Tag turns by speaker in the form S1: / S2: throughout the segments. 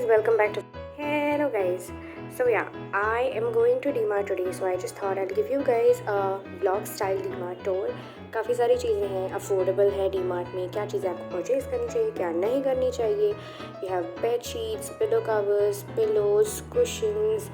S1: welcome back to hello guys. So yeah, I am going to DMart today, so I just thought I'll give you guys a vlog style DMart tour. काफ़ी सारी चीज़ें हैं, affordable है DMart में, क्या चीज़ें आपको purchase करनी चाहिए, क्या नहीं करनी चाहिए. You have bed sheets, pillow covers, pillows, cushions,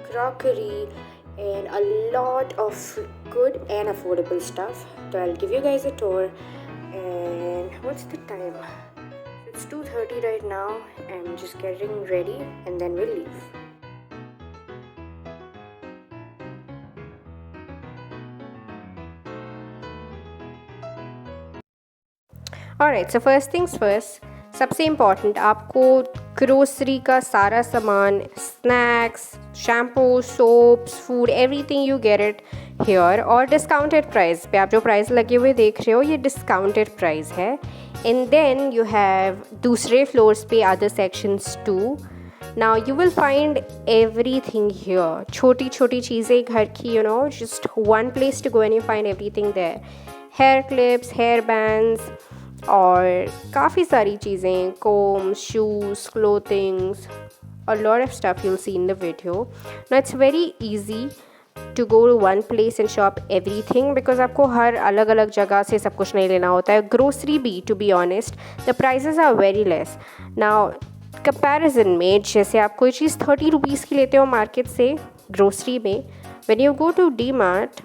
S1: crockery, and a lot of good and affordable stuff. So I'll give you guys a tour. And what's the time? It's 2:30 right now. I'm just getting ready and then we'll leave. Alright, so first things first, सबसे important आपको grocery का सारा सामान, snacks, shampoo, soaps, food, everything you get it here और discounted price पे. आप जो price लगे हुए देख रहे हो ये डिस्काउंटेड प्राइस है. एंड देन यू हैव दूसरे फ्लोर्स पे other sections too. Now you will find everything here. छोटी छोटी चीज़ें घर की, just one place to go and you find everything there. Hair clips, hair bands और काफ़ी सारी चीज़ें, combs, shoes, clothings, a lot of stuff you'll see in the video. Now it's very easy to go to one place and shop everything because आपको हर अलग अलग जगह से सब कुछ नहीं लेना होता है. ग्रोसरी भी, to be honest, the prices are very less. Now comparison में जैसे आप कोई चीज़ 30 रुपीज़ की लेते हो मार्केट से ग्रोसरी में, when you go to DMart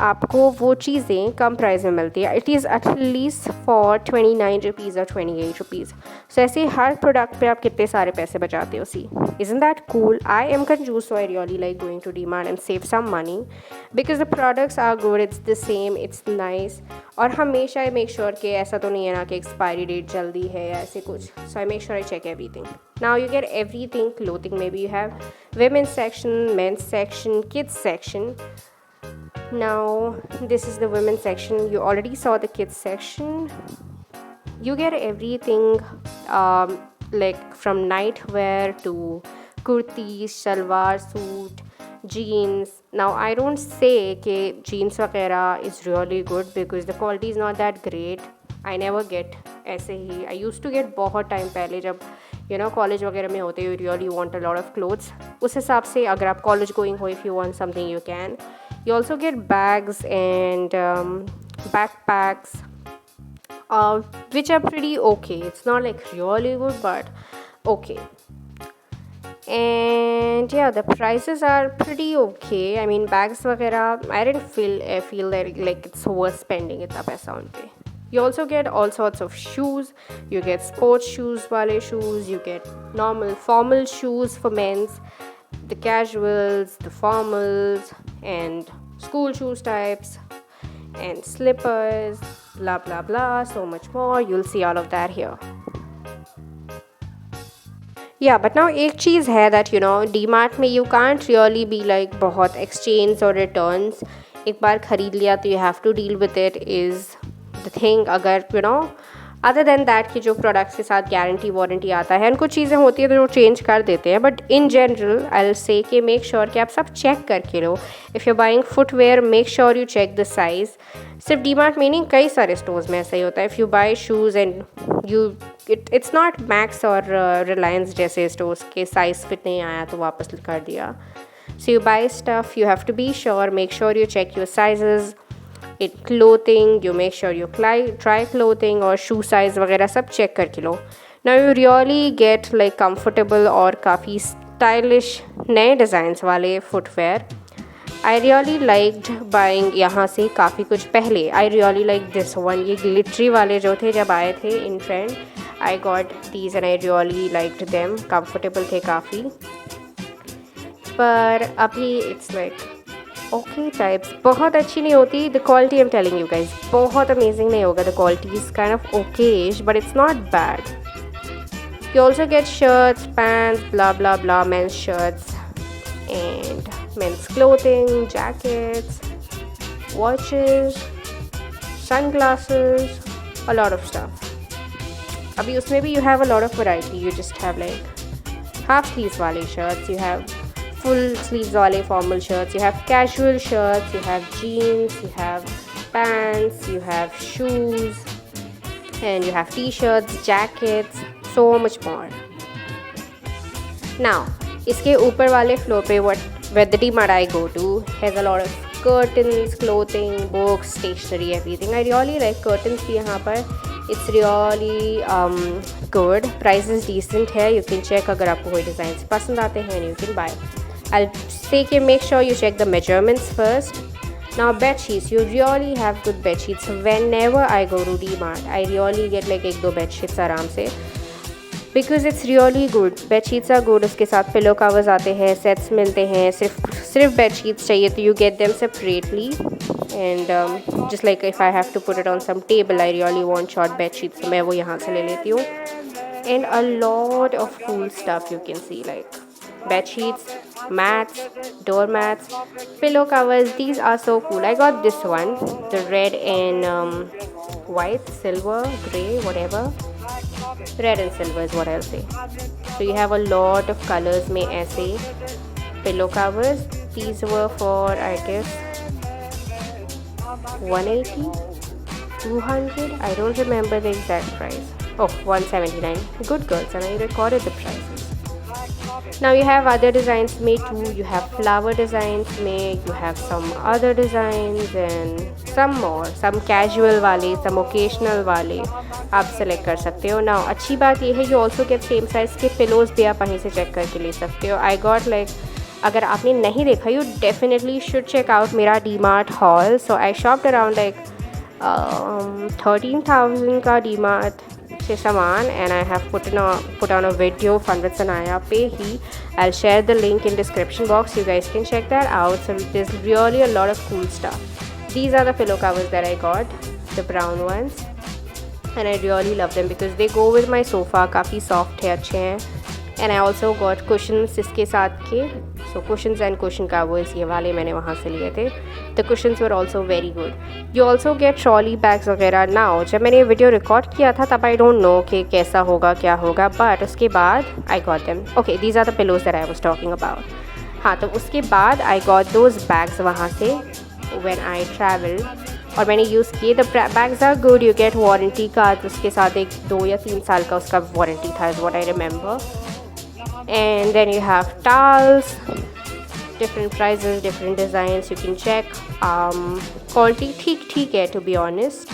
S1: आपको वो चीज़ें कम प्राइस में मिलती है. It is at least for 29 rupees और 28 रुपीज़. सो ऐसे हर प्रोडक्ट पे आप कितने सारे पैसे बचाते हो. See, isn't that cool? I am confuse, so I really like going to DMart and save some money because the products are good, it's the same, it's nice. और हमेशा आई मेक श्योर कि ऐसा तो नहीं है ना कि एक्सपायरी डेट जल्दी है या ऐसे कुछ. So I make sure I check everything. Now you get everything. Clothing में भी you have women's section, men's section, kids section. Now this is the women's section. You already saw the kids section. You get everything like from nightwear to kurtis, shalwar suit, jeans. Now I don't say कि jeans वगैरह is really good because the quality is not that great. I never get ऐसे ही. I used to get बहुत time पहले जब college वगैरह में होते. You really want a lot of clothes. उस हिसाब से अगर आप कॉलेज गोइंग हो, if you want something you can. You also get bags and backpacks, which are pretty okay. It's not like really good, but okay. And yeah, the prices are pretty okay. I mean, bags वगैरह I didn't feel that like it's worth spending इतना पैसा उन पे. You also get all sorts of shoes. You get sports shoes वाले shoes. You get normal formal shoes for men's, the casuals, the formals, and school shoes types, and slippers, blah blah blah, so much more. You'll see all of that here. Yeah, but now एक चीज़ है that DMart में you can't really be like बहुत exchange or returns. एक बार खरीद लिया तो you have to deal with it is the thing. अगर other than that कि जो प्रोडक्ट्स के साथ गारंटी वारंटी आता है, कुछ चीज़ें होती है तो जो चेंज कर देते हैं. But in general I will say कि मेक श्योर कि आप सब चेक करके लो. If you buying footwear, make sure you check the size. सिर्फ DMart में नहीं, कई सारे स्टोर्स में ऐसा ही होता है. If you buy shoes and it's not Max और रिलायंस जैसे स्टोर्स के साइज़ फिट नहीं आया तो वापस कर दिया. So you buy stuff, you have to be sure, make sure you check your sizes. In clothing, you make sure you try clothing और shoe size वगैरह सब check करके लो. Now you really get like comfortable और काफ़ी stylish नए designs वाले footwear. I really liked buying यहाँ से काफ़ी कुछ पहले. I really like this one. ये glittery वाले जो थे जब आए थे in trend, I got these and I really liked them. Comfortable थे काफ़ी. पर अभी it's like ओके टाइप्स. बहुत अच्छी नहीं होती. The quality I am telling you guys बहुत अमेजिंग नहीं होगा. The quality is kind of okayish but it's not bad. You also get shirts, pants, bla bla bla, men's shirts and men's clothing, jackets, watches, sunglasses, a lot of stuff. अभी उसमें भी you have a lot of variety. You just have like half sleeves वाले shirts, you have full sleeves wale formal shirts, you have casual shirts, you have jeans, you have pants, you have shoes, and you have t-shirts, jackets, so much more. Now, इसके ऊपर वाले floor पे where the DMart I go to has a lot of curtains, clothing, books, stationery, everything. I really like curtains भी यहाँ पर. It's really good. Price is decent है. You can check अगर आपको कोई designs पसंद आते हैं and you can buy. I'll say कि make sure you check the measurements first. Now bed sheets, you really have good bed sheets. Whenever I go to DMart, I really get like 1-2 bed sheets आराम से. Because it's really good. Bed sheets are good. उसके साथ pillow covers आते हैं, sets मिलते हैं. सिर्फ bed sheets चाहिए तो you get them separately. And just like if I have to put it on some table, I really want short bed sheets, तो मैं वो यहाँ से ले लेती हूँ. And a lot of cool stuff you can see, like bed sheets, mats, doormats, pillow covers. These are so cool. I got this one, the red and white, silver, gray, whatever. Red and silver is what I'll say. So you have a lot of colors में ऐसे pillow covers. These were for I guess 180, 200. I don't remember the exact price. Oh, 179. Good girls, and I recorded the prices. Now you have other designs made too. You have flower designs made. You have some other designs and some more. Some casual वाले, some occasional वाले आप select कर सकते हो. Now अच्छी बात ये है you also get same size के pillows भी आप वहीं से चेक करके ले सकते हो. I got like अगर आपने नहीं देखा you definitely should check out मेरा DMart haul. So I shopped around like 13,000 का DMart से सामान and I have put on a video fun with Sanaya पे ही. I'll share the link in description box. You guys can check that out. So there's really a lot of cool stuff. These are the pillow covers that I got, the brown ones, and I really love them because they go with my sofa. काफ़ी soft है, अच्छे हैं. And I also got cushions इसके साथ के. So cushions and cushion covers ये वाले मैंने वहाँ से लिए थे. The cushions were also very good. You also get trolley bags वगैरह. Now जब मैंने ये वीडियो रिकॉर्ड किया था तब I don't know कि कैसा होगा क्या होगा, but उसके बाद I got them. Okay, these are the pillows that I was talking about. हाँ, तो उसके बाद I got those bags वहाँ से when I traveled. और मैंने यूज़ किए. The bags are good. You get warranty card उसके साथ 2 या 3 साल का उसका वारंटी था is what I remember. And then you have towels, different prices, different designs. You can check. Quality ठीक है to be honest.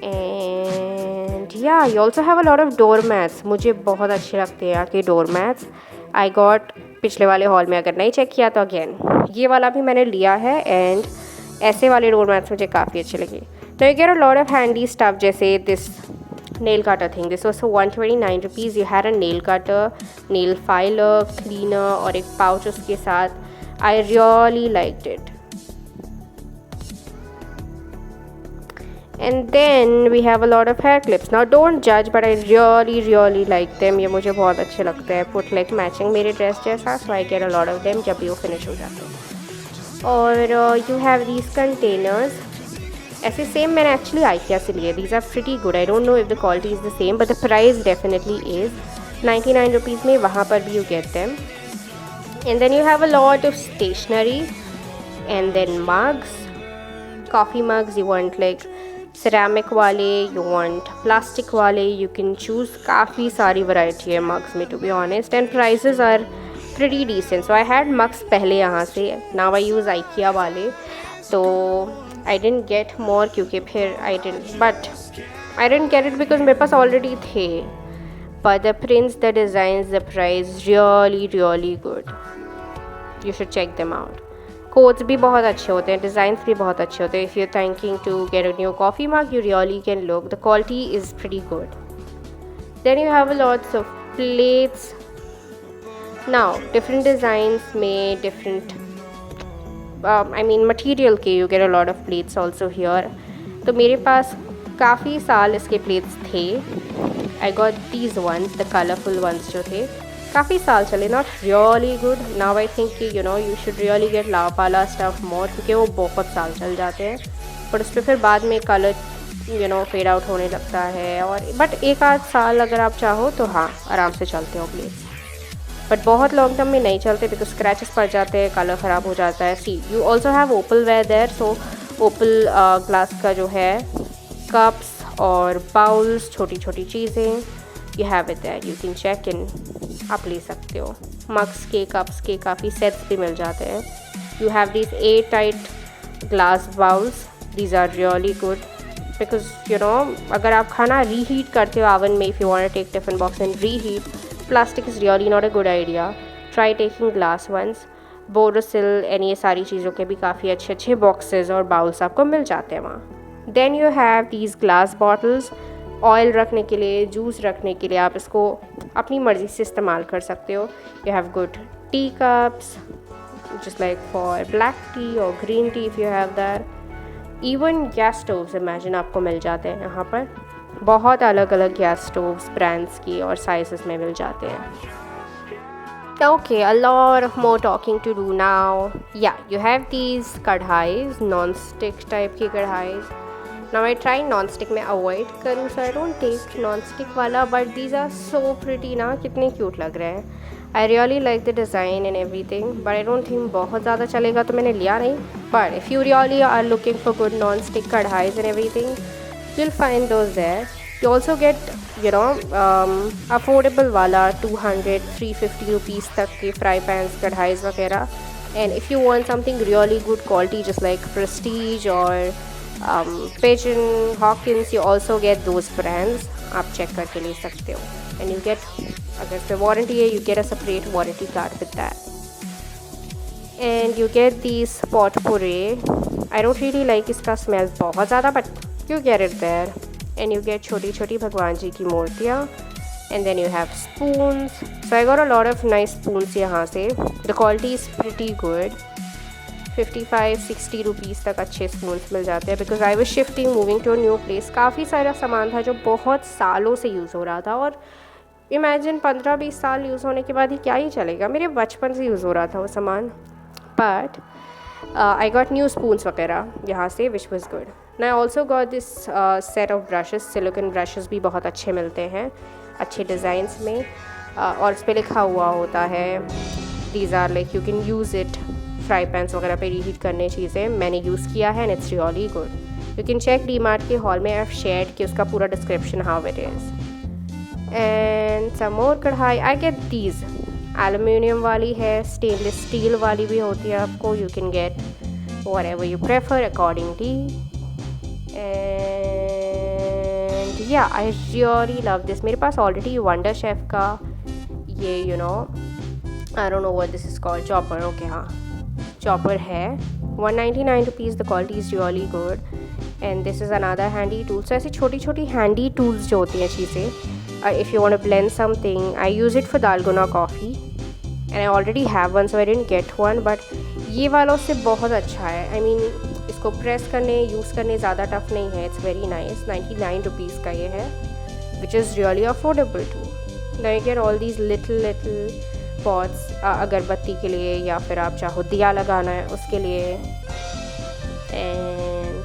S1: And yeah, you also have a lot of doormats. मुझे बहुत अच्छे लगते हैं यहाँ के doormats. I got पिछले वाले हॉल में अगर नहीं चेक किया तो again ये वाला भी मैंने लिया है. And ऐसे वाले doormats मुझे काफ़ी अच्छे लगे. Now you get a lot of handy stuff जैसे this nail cutter thing. This was for 129 rupees. You had a nail cutter, nail filer, cleaner और एक pouch उसके साथ. I really liked it. And then we have a lot of hair clips. Now don't judge, but I really like them. ये मुझे बहुत अच्छे लगते हैं. Put like matching मेरे dress जैसा, so I get a lot of them जब भी वो finish हो जाते हैं. और you have these containers. ऐसे सेम मैंने एक्चुअली IKEA से लिए. These are pretty good. I don't know if the quality is the same, but the price definitely is 99 rupees में वहाँ पर भी you get them. And then you have a lot of stationery and then mugs, coffee mugs. You want like ceramic वाले, you want plastic वाले. You can choose काफ़ी सारी variety है mugs में to be honest, and prices are pretty decent. So I had mugs पहले यहाँ से. Now I use IKEA वाले. So I didn't get more क्योंकि फिर I didn't get it because मेरे पास already थे. But the prints, the designs, the price, really good. You should check them out. Coats भी बहुत अच्छे होते हैं, designs भी बहुत अच्छे होते हैं. If you're thinking to get a new coffee mug, you really can look. The quality is pretty good. Then you have lots of plates. Now different designs में different material के you get a lot of plates also here. तो मेरे पास काफ़ी साल इसके plates थे. I got these ones, the colorful ones जो थे. काफ़ी साल चले. Not really good. Now I think you should really get La Pala stuff more क्योंकि वो बहुत साल चल जाते हैं. पर उस पर फिर बाद में कलर फेड आउट होने लगता है. और बट 1-8 साल अगर आप चाहो तो हाँ आराम से चलते हो प्लेट्स. बट बहुत लॉन्ग टर्म में नहीं चलते बिकॉज स्क्रैचेस पड़ जाते हैं, कलर ख़राब हो जाता है. See you also have opal ware there. So opal glass का जो है कप्स और बाउल्स, छोटी छोटी चीज़ें, you have it there. You can check in आप ले सकते हो। मग्स के, कप्स के काफ़ी सेट्स भी मिल जाते हैं। You have this air tight glass bowls, these are really good because you know अगर आप खाना रीहीट करते हो ओवन में, if you want to take tiffin box and reheat, plastic is really not a good idea. Try taking glass ones. Borosil and ये सारी चीज़ों के भी काफ़ी अच्छे अच्छे बॉक्सेस और बाउल्स आपको मिल जाते हैं वहाँ। Then you have these glass bottles, oil रखने के लिए, जूस रखने के लिए, आप इसको अपनी मर्ज़ी से इस्तेमाल कर सकते हो। You have good T cups just like for black tea or green tea if you have that. Even gas stoves imagine आपको मिल जाते हैं यहाँ पर। बहुत अलग अलग गैस स्टोव्स ब्रांड्स की और साइजेस में मिल जाते हैं। Okay, a lot of more talking to do now. Yeah, you have these कढ़ाईज, non-stick type की कढ़ाईज. Now I try non-stick में avoid करूँ, so I don't take non-stick वाला, but these are so pretty ना, कितने cute लग रहे हैं। I really like the design and everything, but I don't think बहुत ज़्यादा चलेगा तो मैंने लिया नहीं। But if you really are looking for good non-stick कढ़ाईज and everything, you'll find those there. You also get affordable वाला 200-350 रुपीज़ तक के फ्राई पैंस, कढ़ाईज वगैरह। And if you want something really good quality just like Prestige और Pigeon, Hawkins, you also get those brands, आप check करके ले सकते हो। एंड यू गेट, अगर इस पर वारंटी है, you get a separate warranty card with that. And you get this potpourri. I don't really like इसका स्मेल बहुत ज़्यादा, but you get it there. And you get छोटी छोटी भगवान जी की मूर्तियाँ। And then you have spoons. So I got a lot of nice spoons यहाँ से। The quality is pretty good. 55-60 rupees तक अच्छे स्पून्स मिल जाते हैं because I was shifting, moving to a new place. काफ़ी सारा सामान था जो बहुत सालों से यूज़ हो रहा था, और इमेजिन 15-20 साल यूज़ होने के बाद ही क्या ही चलेगा, मेरे बचपन से यूज़ हो रहा था वो सामान। But I got new spoons वगैरह यहाँ से, which was good. And I also got this set of brushes. silicone brushes भी बहुत अच्छे मिलते हैं, अच्छे डिज़ाइंस में, और इस पर लिखा हुआ होता है these are like you can use it fry pans वगैरह पे रीहीट करने चीज़ें। मैंने यूज़ किया है and it's really good. You can check DMart के हॉल में I've shared कि उसका पूरा description how it is. And some more कढ़ाई, I get these. एलुमिनियम वाली है, स्टेनलेस स्टील वाली भी होती है आपको। You can get whatever you prefer accordingly. And yeah, I really love this. मेरे पास ऑलरेडी वंडर शेफ का ये I don't know what this is called, chopper. okay, हाँ, chopper है। 199 rupees. The quality is really good. And this is another handy tool. So ऐसी छोटी छोटी handy tools जो होती हैं चीज़ें, if you want to blend something, I use it for dalgona coffee and I already have one, so I didn't get one, but ये वाला उससे बहुत अच्छा है। I mean, इसको प्रेस करने, यूज़ करने ज़्यादा टफ नहीं है। It's very nice. 99 rupees का ये है, which is really affordable too. Now you get all these little pots, अगरबत्ती के लिए, या फिर आप चाहो दिया लगाना है उसके लिए, and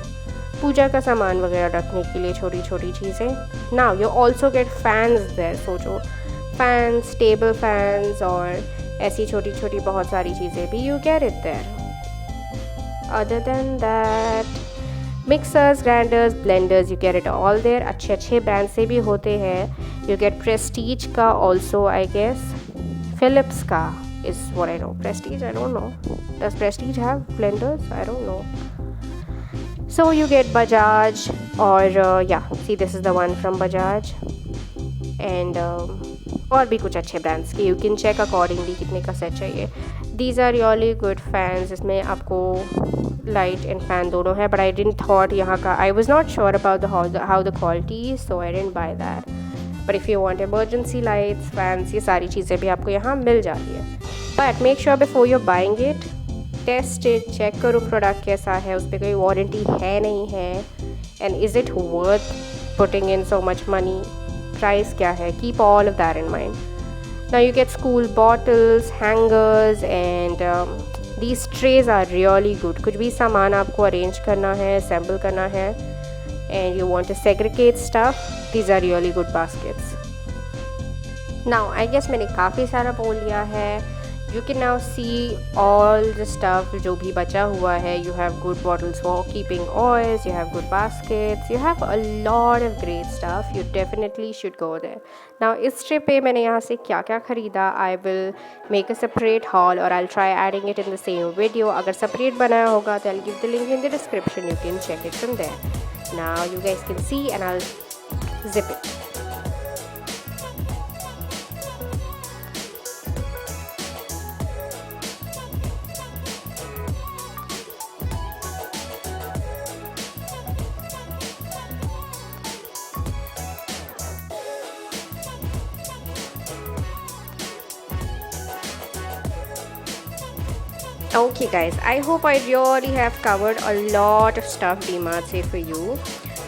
S1: पूजा का सामान वगैरह रखने के लिए छोटी छोटी चीज़ें। Now you also get fans there. सोचो, फैंस, टेबल फैंस और ऐसी छोटी छोटी बहुत सारी चीज़ें भी you get it there. Other than that, mixers, grinders, blenders, you get it all there. अच्छे अच्छे ब्रांड से भी होते हैं। यू गेट प्रेस्टीज का ऑल्सो, आई गेस फिलिप्स का is what I know. Prestige, I don't know, does Prestige have blenders? I don't know. So you get Bajaj, or yeah, see this is the one from Bajaj, and और भी कुछ अच्छे brands के। You can check accordingly कितने का set चाहिए। These are really good fans. इसमें आपको लाइट एंड फैन दोनों है, बट आई डिडंट थॉट यहाँ का, I was not sure about how the quality, so I didn't buy that. But if you want emergency lights, fans, ये सारी चीज़ें भी आपको यहाँ मिल जाती है। But make sure before you buying it, test it, check करो प्रोडक्ट कैसा है, उस पर कोई वारंटी है नहीं है, and is it worth putting in so much money, price क्या है, keep all of that in mind. Now you get school bottles, hangers, and these trays are really good. कुछ भी सामान आपको अरेंज करना है, असेंबल करना है, and you want to segregate stuff, these are really good baskets. Now I guess मैंने काफ़ी सारा बोल लिया है। You can now see all the stuff जो भी बचा हुआ है. You have good bottles for keeping oils, you have good baskets, you have a lot of great stuff. You definitely should go there. Now इस trip पे मैंने यहाँ से क्या क्या ख़रीदा, I will make a separate haul or I'll try adding it in the same video. अगर separate बनाया होगा तो I'll give the link in the description. You can check it from there. Now you guys can see and I'll zip it. Okay guys, I hope I really have covered a lot of stuff DMart से for you.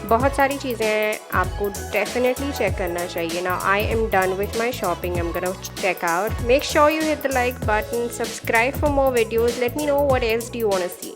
S1: बहुत सारी चीज़ें आपको definitely check करना चाहिए. Now I am done with my shopping. I'm gonna check out. Make sure you hit the like button, subscribe for more videos. Let me know what else do you want to see.